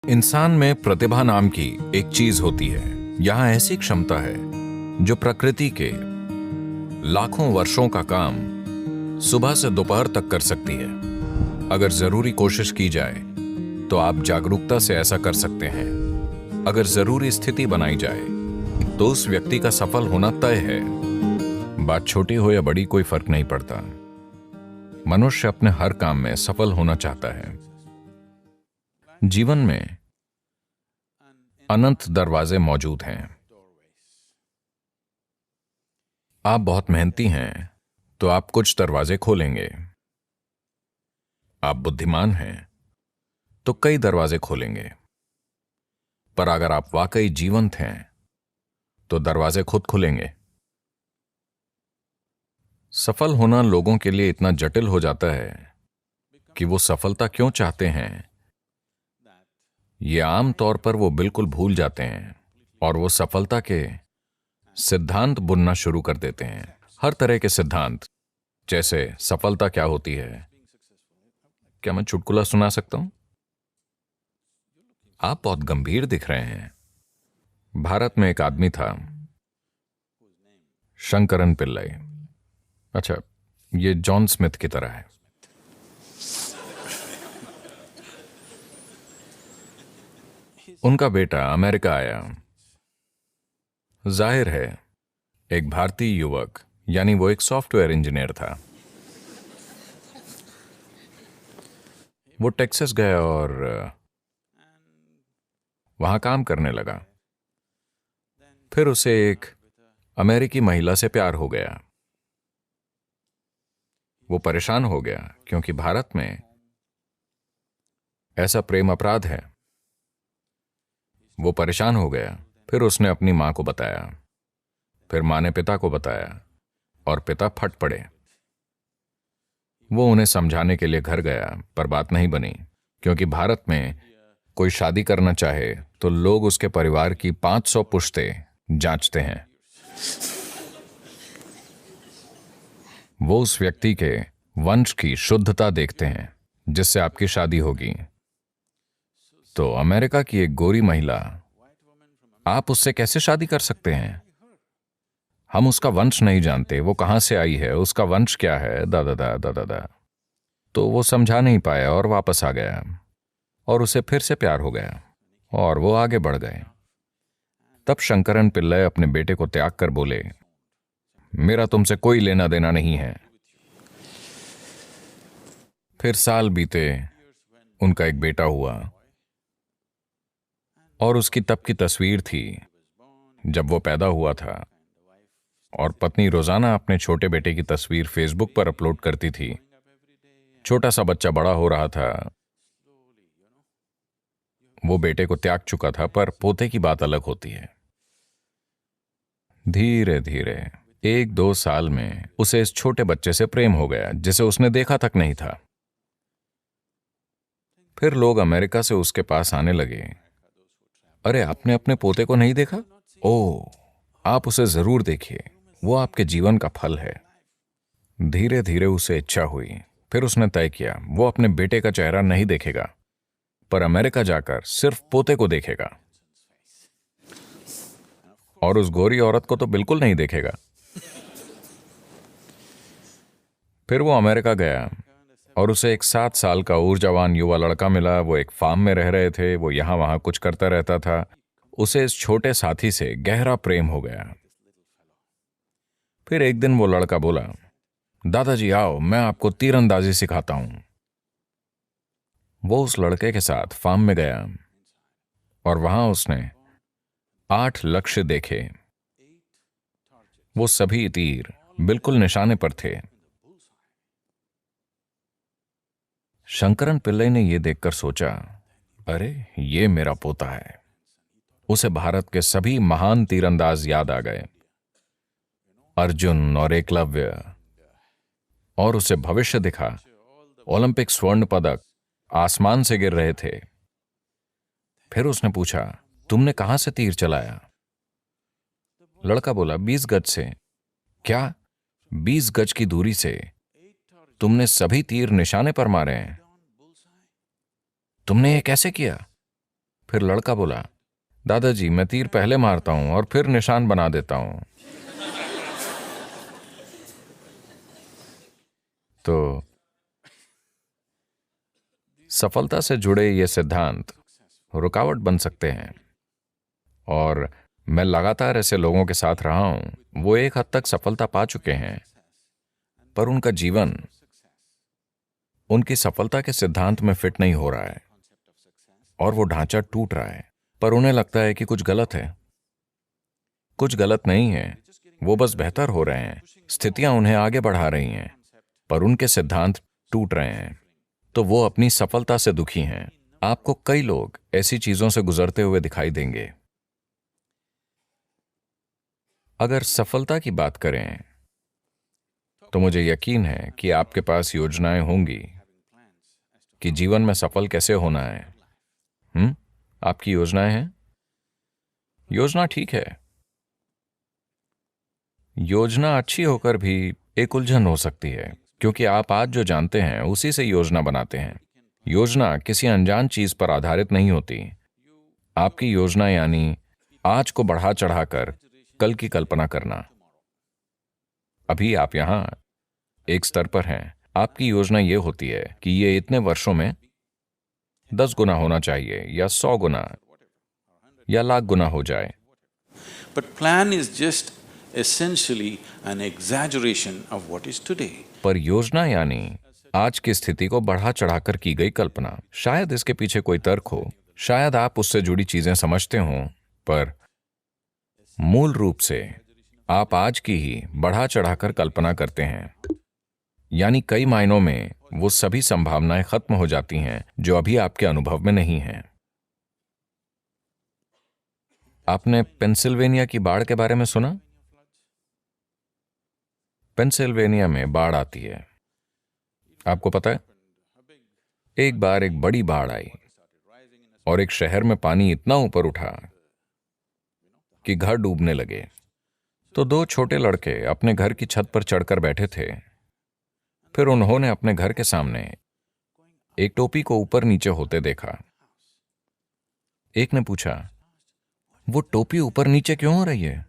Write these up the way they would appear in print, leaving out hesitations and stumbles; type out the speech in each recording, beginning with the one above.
इंसान में प्रतिभा नाम की एक चीज होती है। यहां ऐसी क्षमता है जो प्रकृति के लाखों वर्षों का काम सुबह से दोपहर तक कर सकती है। अगर जरूरी कोशिश की जाए तो आप जागरूकता से ऐसा कर सकते हैं। अगर जरूरी स्थिति बनाई जाए तो उस व्यक्ति का सफल होना तय है। बात छोटी हो या बड़ी कोई फर्क नहीं पड़ता। मनुष्य अपने हर काम में सफल होना चाहता है। जीवन में अनंत दरवाजे मौजूद हैं। आप बहुत मेहनती हैं तो आप कुछ दरवाजे खोलेंगे। आप बुद्धिमान हैं तो कई दरवाजे खोलेंगे। पर अगर आप वाकई जीवंत हैं तो दरवाजे खुद खुलेंगे। सफल होना लोगों के लिए इतना जटिल हो जाता है कि वो सफलता क्यों चाहते हैं ये आम तौर पर वो बिल्कुल भूल जाते हैं और वो सफलता के सिद्धांत बुनना शुरू कर देते हैं। हर तरह के सिद्धांत, जैसे सफलता क्या होती है। क्या मैं चुटकुला सुना सकता हूं? आप बहुत गंभीर दिख रहे हैं। भारत में एक आदमी था, शंकरन पिल्लई। अच्छा, ये जॉन स्मिथ की तरह है। उनका बेटा अमेरिका आया। जाहिर है एक भारतीय युवक, यानी वो एक सॉफ्टवेयर इंजीनियर था। वो टेक्सास गया और वहां काम करने लगा। फिर उसे एक अमेरिकी महिला से प्यार हो गया। वो परेशान हो गया क्योंकि भारत में ऐसा प्रेम अपराध है। वो परेशान हो गया। फिर उसने अपनी मां को बताया। फिर मां ने पिता को बताया और पिता फट पड़े। वो उन्हें समझाने के लिए घर गया, पर बात नहीं बनी, क्योंकि भारत में कोई शादी करना चाहे तो लोग उसके परिवार की 500 पुश्तें जांचते हैं। वो उस व्यक्ति के वंश की शुद्धता देखते हैं जिससे आपकी शादी होगी। तो अमेरिका की एक गोरी महिला, आप उससे कैसे शादी कर सकते हैं? हम उसका वंश नहीं जानते, वो कहां से आई है, उसका वंश क्या है, दादा दादा। तो वो समझा नहीं पाया और वापस आ गया और उसे फिर से प्यार हो गया और वो आगे बढ़ गए। तब शंकरन पिल्लई अपने बेटे को त्याग कर बोले, मेरा तुमसे कोई लेना देना नहीं है। फिर साल बीते, उनका एक बेटा हुआ और उसकी तब की तस्वीर थी जब वो पैदा हुआ था, और पत्नी रोजाना अपने छोटे बेटे की तस्वीर फेसबुक पर अपलोड करती थी। छोटा सा बच्चा बड़ा हो रहा था। वो बेटे को त्याग चुका था, पर पोते की बात अलग होती है। धीरे धीरे 1-2 साल में उसे इस छोटे बच्चे से प्रेम हो गया जिसे उसने देखा तक नहीं था। फिर लोग अमेरिका से उसके पास आने लगे, अरे आपने अपने पोते को नहीं देखा? ओह, आप उसे जरूर देखिए, वो आपके जीवन का फल है। धीरे धीरे उसे इच्छा हुई। फिर उसने तय किया वो अपने बेटे का चेहरा नहीं देखेगा, पर अमेरिका जाकर सिर्फ पोते को देखेगा। और उस गोरी औरत को तो बिल्कुल नहीं देखेगा। फिर वो अमेरिका गया और उसे एक 7 साल का ऊर्जावान युवा लड़का मिला। वो एक फार्म में रह रहे थे। वो यहां वहां कुछ करता रहता था। उसे इस छोटे साथी से गहरा प्रेम हो गया। फिर एक दिन वो लड़का बोला, दादाजी आओ, मैं आपको तीरंदाजी सिखाता हूं। वो उस लड़के के साथ फार्म में गया और वहां उसने 8 लक्ष्य देखे। वो सभी तीर बिल्कुल निशाने पर थे। शंकरन पिल्लई ने यह देखकर सोचा, अरे ये मेरा पोता है। उसे भारत के सभी महान तीरंदाज याद आ गए, अर्जुन और एकलव्य, और उसे भविष्य दिखा। ओलंपिक स्वर्ण पदक आसमान से गिर रहे थे। फिर उसने पूछा, तुमने कहां से तीर चलाया? लड़का बोला, 20 गज से। क्या? 20 गज की दूरी से तुमने सभी तीर निशाने पर मारे हैं? तुमने ये कैसे किया? फिर लड़का बोला, दादाजी मैं तीर पहले मारता हूं और फिर निशान बना देता हूं। तो सफलता से जुड़े ये सिद्धांत रुकावट बन सकते हैं, और मैं लगातार ऐसे लोगों के साथ रहा हूं, वो एक हद तक सफलता पा चुके हैं, पर उनका जीवन उनकी सफलता के सिद्धांत में फिट नहीं हो रहा है और वो ढांचा टूट रहा है, पर उन्हें लगता है कि कुछ गलत है। कुछ गलत नहीं है, वो बस बेहतर हो रहे हैं, स्थितियां उन्हें आगे बढ़ा रही हैं, पर उनके सिद्धांत टूट रहे हैं, तो वो अपनी सफलता से दुखी हैं। आपको कई लोग ऐसी चीजों से गुजरते हुए दिखाई देंगे। अगर सफलता की बात करें तो मुझे यकीन है कि आपके पास योजनाएं होंगी कि जीवन में सफल कैसे होना है। आपकी योजनाएं हैं? योजना ठीक है। योजना अच्छी होकर भी एक उलझन हो सकती है, क्योंकि आप आज जो जानते हैं उसी से योजना बनाते हैं। योजना किसी अनजान चीज पर आधारित नहीं होती। आपकी योजना यानी आज को बढ़ा चढ़ाकर कल की कल्पना करना। अभी आप यहां एक स्तर पर हैं। आपकी योजना यह होती है कि ये इतने वर्षों में 10 गुना होना चाहिए, या 100 गुना, या लाख गुना हो जाए। But plan is just essentially an exaggeration of what is today. पर योजना यानी आज की स्थिति को बढ़ा चढ़ाकर की गई कल्पना। शायद इसके पीछे कोई तर्क हो, शायद आप उससे जुड़ी चीजें समझते हों, पर मूल रूप से आप आज की ही बढ़ा चढ़ाकर कल्पना करते हैं। यानी कई मायनों में वो सभी संभावनाएं खत्म हो जाती हैं जो अभी आपके अनुभव में नहीं हैं। आपने पेंसिल्वेनिया की बाढ़ के बारे में सुना? पेंसिल्वेनिया में बाढ़ आती है। आपको पता है, एक बार एक बड़ी बाढ़ आई और एक शहर में पानी इतना ऊपर उठा कि घर डूबने लगे। तो 2 छोटे लड़के अपने घर की छत पर चढ़कर बैठे थे। फिर उन्होंने अपने घर के सामने एक टोपी को ऊपर नीचे होते देखा। एक ने पूछा, वो टोपी ऊपर नीचे क्यों हो रही है?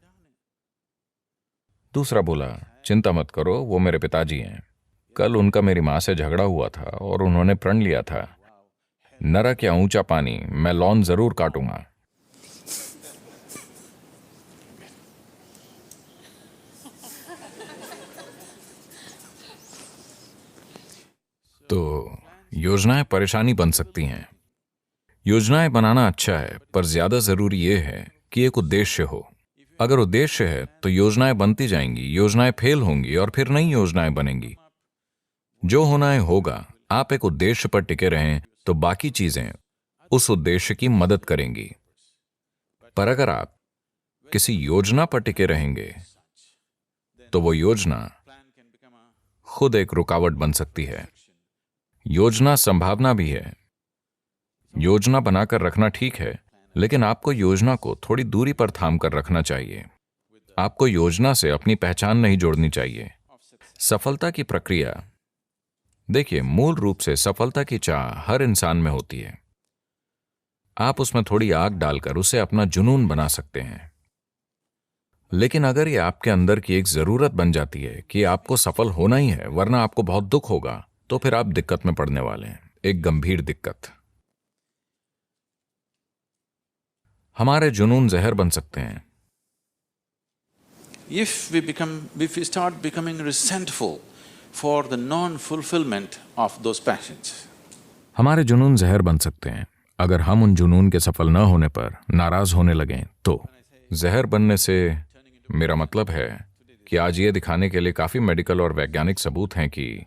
दूसरा बोला, चिंता मत करो, वो मेरे पिताजी हैं। कल उनका मेरी मां से झगड़ा हुआ था और उन्होंने प्रण लिया था, नरक या ऊंचा पानी, मैं लॉन जरूर काटूंगा। तो योजनाएं परेशानी बन सकती हैं। योजनाएं बनाना अच्छा है, पर ज्यादा जरूरी यह है कि एक उद्देश्य हो। अगर उद्देश्य है तो योजनाएं बनती जाएंगी, योजनाएं फेल होंगी और फिर नई योजनाएं बनेंगी। जो होना है होगा। आप एक उद्देश्य पर टिके रहें तो बाकी चीजें उस उद्देश्य की मदद करेंगी। पर अगर आप किसी योजना पर टिके रहेंगे तो वो योजना खुद एक रुकावट बन सकती है। योजना संभावना भी है। योजना बनाकर रखना ठीक है, लेकिन आपको योजना को थोड़ी दूरी पर थाम कर रखना चाहिए। आपको योजना से अपनी पहचान नहीं जोड़नी चाहिए। सफलता की प्रक्रिया, देखिए, मूल रूप से सफलता की चाह हर इंसान में होती है। आप उसमें थोड़ी आग डालकर उसे अपना जुनून बना सकते हैं। लेकिन अगर ये आपके अंदर की एक जरूरत बन जाती है कि आपको सफल होना ही है वरना आपको बहुत दुख होगा, तो फिर आप दिक्कत में पड़ने वाले हैं, एक गंभीर दिक्कत। हमारे जुनून जहर बन सकते हैं। If we start becoming resentful for the non-fulfillment of those passions, हमारे जुनून जहर बन सकते हैं अगर हम उन जुनून के सफल न होने पर नाराज होने लगें। तो जहर बनने से मेरा मतलब है कि आज ये दिखाने के लिए काफी मेडिकल और वैज्ञानिक सबूत हैं कि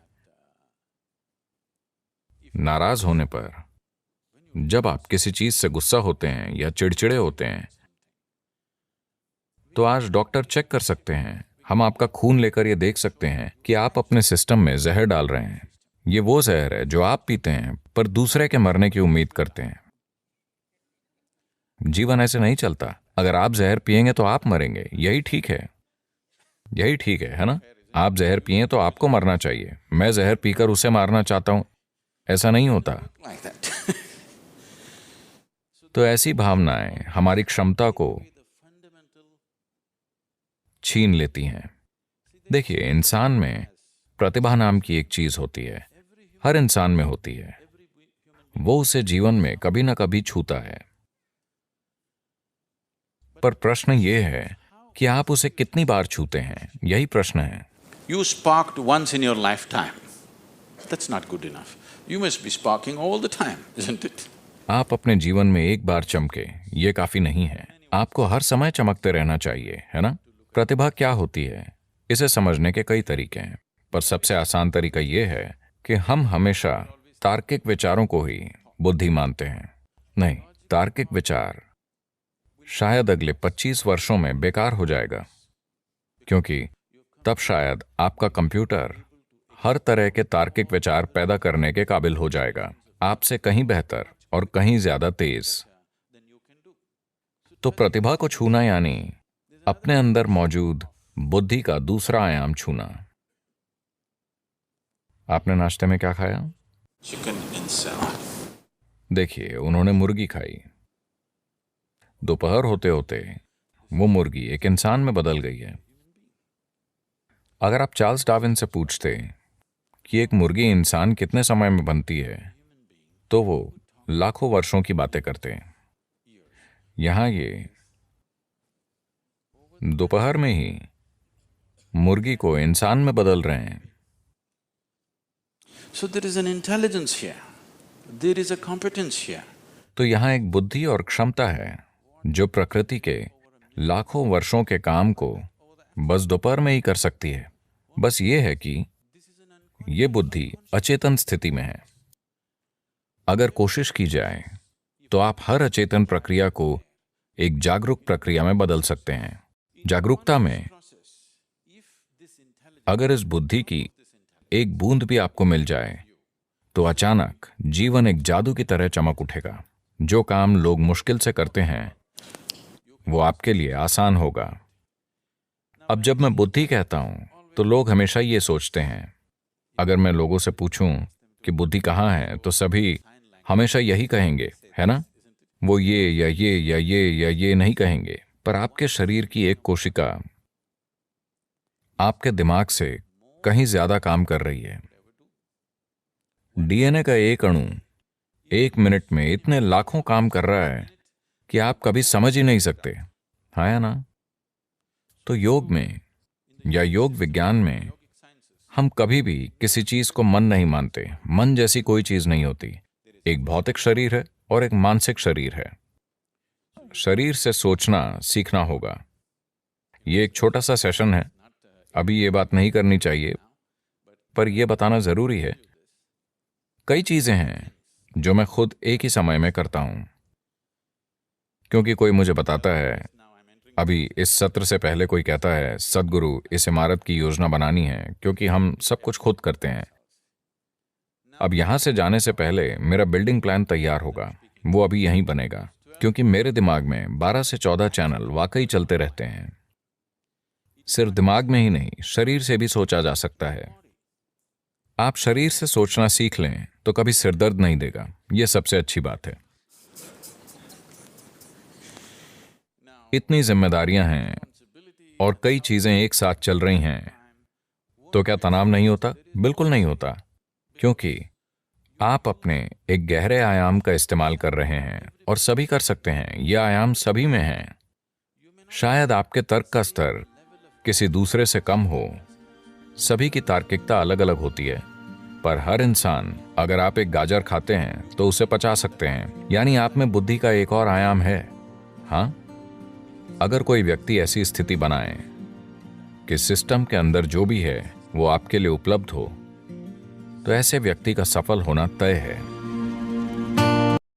नाराज होने पर, जब आप किसी चीज से गुस्सा होते हैं या चिड़चिड़े होते हैं, तो आज डॉक्टर चेक कर सकते हैं। हम आपका खून लेकर यह देख सकते हैं कि आप अपने सिस्टम में जहर डाल रहे हैं। ये वो जहर है जो आप पीते हैं पर दूसरे के मरने की उम्मीद करते हैं। जीवन ऐसे नहीं चलता। अगर आप जहर पिएंगे तो आप मरेंगे। यही ठीक है, यही ठीक है ना? आप जहर पिए तो आपको मरना चाहिए। मैं जहर पीकर उसे मारना चाहता हूं, ऐसा नहीं होता। like that. तो ऐसी भावनाएं हमारी क्षमता को छीन लेती हैं। देखिए, इंसान में प्रतिभा नाम की एक चीज होती है, हर इंसान में होती है। वो उसे जीवन में कभी ना कभी छूता है, पर प्रश्न ये है कि आप उसे कितनी बार छूते हैं, यही प्रश्न है। You sparked once in your lifetime. That's not good enough. You must be sparking all the time, isn't it? आप अपने जीवन में एक बार चमके, ये काफी नहीं है। आपको हर समय चमकते रहना चाहिए, है ना? प्रतिभा क्या होती है, इसे समझने के कई तरीके हैं, पर सबसे आसान तरीका ये है कि हम हमेशा तार्किक विचारों को ही बुद्धि मानते हैं। नहीं, तार्किक विचार शायद अगले 25 वर्षों में बेकार हो जाएगा, क्योंकि तब शायद आपका कंप्यूटर हर तरह के तार्किक विचार पैदा करने के काबिल हो जाएगा, आपसे कहीं बेहतर और कहीं ज्यादा तेज। तो प्रतिभा को छूना यानी अपने अंदर मौजूद बुद्धि का दूसरा आयाम छूना। आपने नाश्ते में क्या खाया? Chicken in cell. देखिए, उन्होंने मुर्गी खाई। दोपहर होते होते वो मुर्गी एक इंसान में बदल गई है। अगर आप चार्ल्स डार्विन से पूछते कि एक मुर्गी इंसान कितने समय में बनती है, तो वो लाखों वर्षों की बातें करते हैं। यहां ये दोपहर में ही मुर्गी को इंसान में बदल रहे हैं। So there is an intelligence here. There is a competence here. तो यहां एक बुद्धि और क्षमता है जो प्रकृति के लाखों वर्षों के काम को बस दोपहर में ही कर सकती है। बस ये है कि ये बुद्धि अचेतन स्थिति में है। अगर कोशिश की जाए तो आप हर अचेतन प्रक्रिया को एक जागरूक प्रक्रिया में बदल सकते हैं। जागरूकता में अगर इस बुद्धि की एक बूंद भी आपको मिल जाए तो अचानक जीवन एक जादू की तरह चमक उठेगा। जो काम लोग मुश्किल से करते हैं वो आपके लिए आसान होगा। अब जब मैं बुद्धि कहता हूं तो लोग हमेशा ये सोचते हैं, अगर मैं लोगों से पूछूं कि बुद्धि कहाँ है तो सभी हमेशा यही कहेंगे, है ना? वो ये या ये या ये या ये नहीं कहेंगे। पर आपके शरीर की एक कोशिका आपके दिमाग से कहीं ज्यादा काम कर रही है। डीएनए का एक अणु 1 मिनट में इतने लाखों काम कर रहा है कि आप कभी समझ ही नहीं सकते, है ना? तो योग में या योग विज्ञान में हम कभी भी किसी चीज को मन नहीं मानते। मन जैसी कोई चीज नहीं होती। एक भौतिक शरीर है और एक मानसिक शरीर है। शरीर से सोचना सीखना होगा। ये एक छोटा सा सेशन है, अभी ये बात नहीं करनी चाहिए, पर यह बताना जरूरी है। कई चीजें हैं जो मैं खुद एक ही समय में करता हूं, क्योंकि कोई मुझे बताता है, अभी इस सत्र से पहले कोई कहता है, सद्गुरु इस इमारत की योजना बनानी है, क्योंकि हम सब कुछ खुद करते हैं। अब यहां से जाने से पहले मेरा बिल्डिंग प्लान तैयार होगा, वो अभी यहीं बनेगा, क्योंकि मेरे दिमाग में 12 से 14 चैनल वाकई चलते रहते हैं। सिर्फ दिमाग में ही नहीं, शरीर से भी सोचा जा सकता है। आप शरीर से सोचना सीख लें तो कभी सिरदर्द नहीं देगा। यह सबसे अच्छी बात है। इतनी जिम्मेदारियां हैं और कई चीजें एक साथ चल रही हैं, तो क्या तनाव नहीं होता? बिल्कुल नहीं होता, क्योंकि आप अपने एक गहरे आयाम का इस्तेमाल कर रहे हैं और सभी कर सकते हैं। यह आयाम सभी में है। शायद आपके तर्क का स्तर किसी दूसरे से कम हो, सभी की तार्किकता अलग अलग होती है, पर हर इंसान, अगर आप एक गाजर खाते हैं तो उसे पचा सकते हैं, यानी आप में बुद्धि का एक और आयाम है। हाँ, अगर कोई व्यक्ति ऐसी स्थिति बनाए कि सिस्टम के अंदर जो भी है वो आपके लिए उपलब्ध हो, तो ऐसे व्यक्ति का सफल होना तय है।